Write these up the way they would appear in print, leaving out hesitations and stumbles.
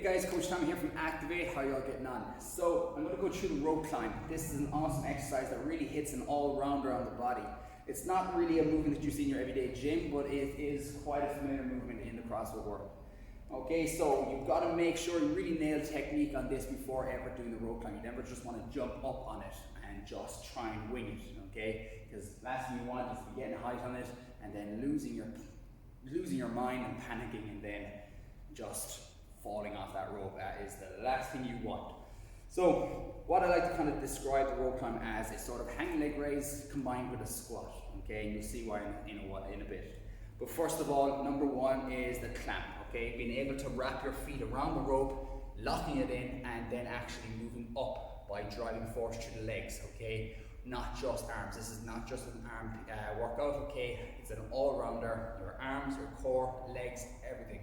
Hey guys, Coach Tom here from Activate. How y'all getting on? So I'm going to go through the rope climb. This is an awesome exercise that really hits an all-rounder on the body. It's not really a movement that you see in your everyday gym, but it is quite a familiar movement in the CrossFit world. Okay, so you've got to make sure you really nail technique on this before ever doing the rope climb. You never just want to jump up on it and just try and wing it, okay? Because last thing you want is to be getting height on it and then losing your mind and panicking and then just falling off that rope. That is the last thing you want. So what I like to kind of describe the rope climb as is sort of hanging leg raise combined with a squat, okay? And you'll see why in a bit. But first of all, number one is the clamp, okay? Being able to wrap your feet around the rope, locking it in, and then actually moving up by driving force through the legs, okay? Not just arms. This is not just an arm workout, okay? It's an all-rounder, your arms, your core, legs, everything,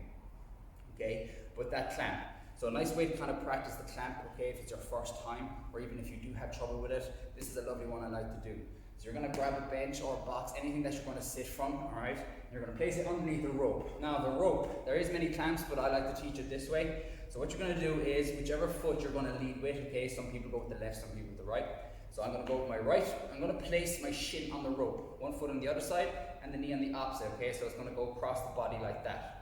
okay? But that clamp. So a nice way to kind of practice the clamp, okay, if it's your first time, or even if you do have trouble with it, this is a lovely one I like to do. So you're going to grab a bench or a box, anything that you're going to sit from, all right? You're going to place it underneath the rope. Now the rope, there is many clamps, but I like to teach it this way. So what you're going to do is, whichever foot you're going to lead with, okay, some people go with the left, some people with the right. So I'm going to go with my right. I'm going to place my shin on the rope, one foot on the other side, and the knee on the opposite, okay? So it's going to go across the body like that.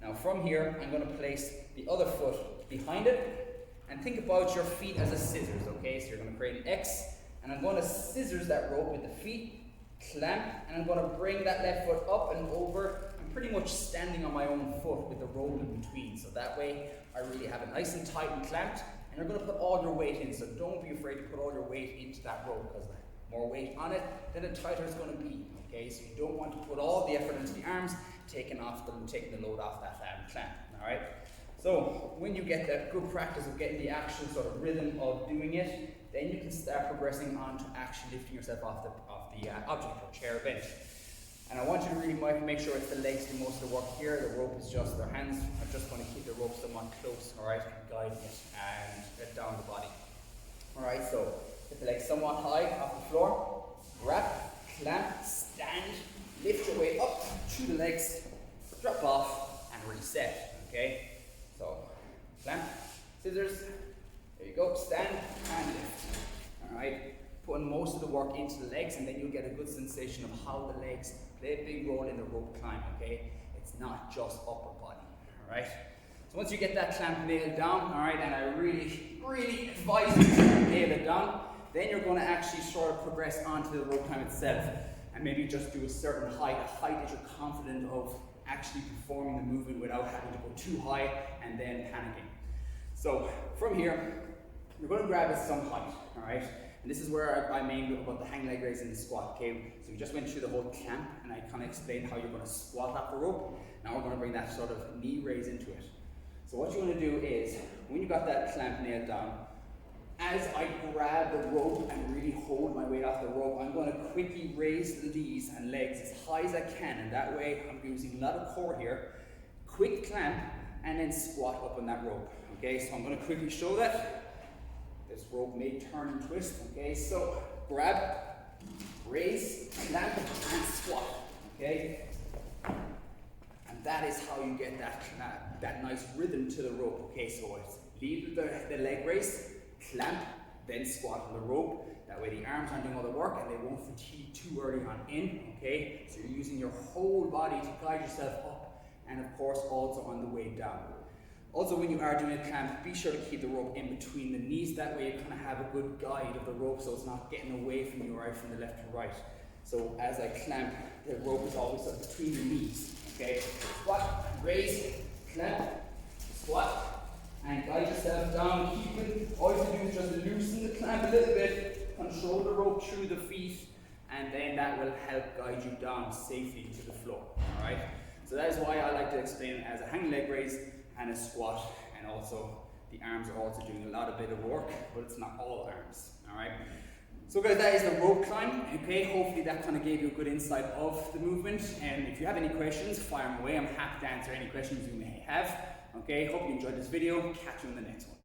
Now from here, I'm going to place the other foot behind it and think about your feet as a scissors, okay? So you're going to create an X and I'm going to scissors that rope with the feet, clamp, and I'm going to bring that left foot up and over. I'm pretty much standing on my own foot with the rope in between. So that way I really have it nice and tight and clamped, and you're going to put all your weight in. So don't be afraid to put all your weight into that rope, because the more weight on it, then the tighter it's going to be, okay? So you don't want to put all the effort into the arms, taking the load off that clamp, all right? So when you get that good practice of getting the actual sort of rhythm of doing it, then you can start progressing on to actually lifting yourself off the object or chair or bench. And I want you to really make sure it's the legs do most of the work here. The rope is just, their hands are just going to keep the rope somewhat close, all right, and guiding it and get down the body. All right, so get the legs somewhat high off the floor, grab, clamp, stand, lift your weight up through the legs, drop off, and reset, okay? So, clamp, scissors, there you go, stand, and lift, all right? Putting most of the work into the legs, and then you'll get a good sensation of how the legs play a big role in the rope climb, okay? It's not just upper body, all right? So once you get that clamp nailed down, all right, and I really, really advise you to nail it down, then you're going to actually sort of progress onto the rope climb itself. And maybe just do a certain height, a height that you're confident of actually performing the movement without having to go too high and then panicking. So from here, you're going to grab at some height, all right? And this is where I made about the hang leg raise and the squat, okay? So we just went through the whole clamp and I kind of explained how you're going to squat off the rope. Now we're going to bring that sort of knee raise into it. So what you want to do is, when you got that clamp nailed down, as I grab the rope and really hold my weight off the rope, I'm going to quickly raise the knees and legs as high as I can, and that way I'm using a lot of core here. Quick clamp and then squat up on that rope. Okay, so I'm going to quickly show that. This rope may turn and twist. Okay, so grab, raise, clamp, and squat. Okay, and that is how you get that nice rhythm to the rope. Okay, so it's lead with the leg raise, clamp, then squat on the rope. That way the arms aren't doing all the work and they won't fatigue too early on in, okay? So you're using your whole body to guide yourself up, and of course also on the way down. Also, when you are doing a clamp, be sure to keep the rope in between the knees. That way you kind of have a good guide of the rope so it's not getting away from you, right, from the left to right. So as I clamp, the rope is always up between the knees, okay? Squat, raise, clamp, squat, and guide yourself down, all you have to do is just loosen the clamp a little bit, control the rope through the feet, and then that will help guide you down safely to the floor, all right? So that is why I like to explain it as a hang leg raise and a squat, and also the arms are also doing a lot of bit of work, but it's not all arms, all right? So guys, that is the rope climb, okay? Hopefully that kind of gave you a good insight of the movement, and if you have any questions, fire them away. I'm happy to answer any questions you may have. Okay, hope you enjoyed this video. Catch you in the next one.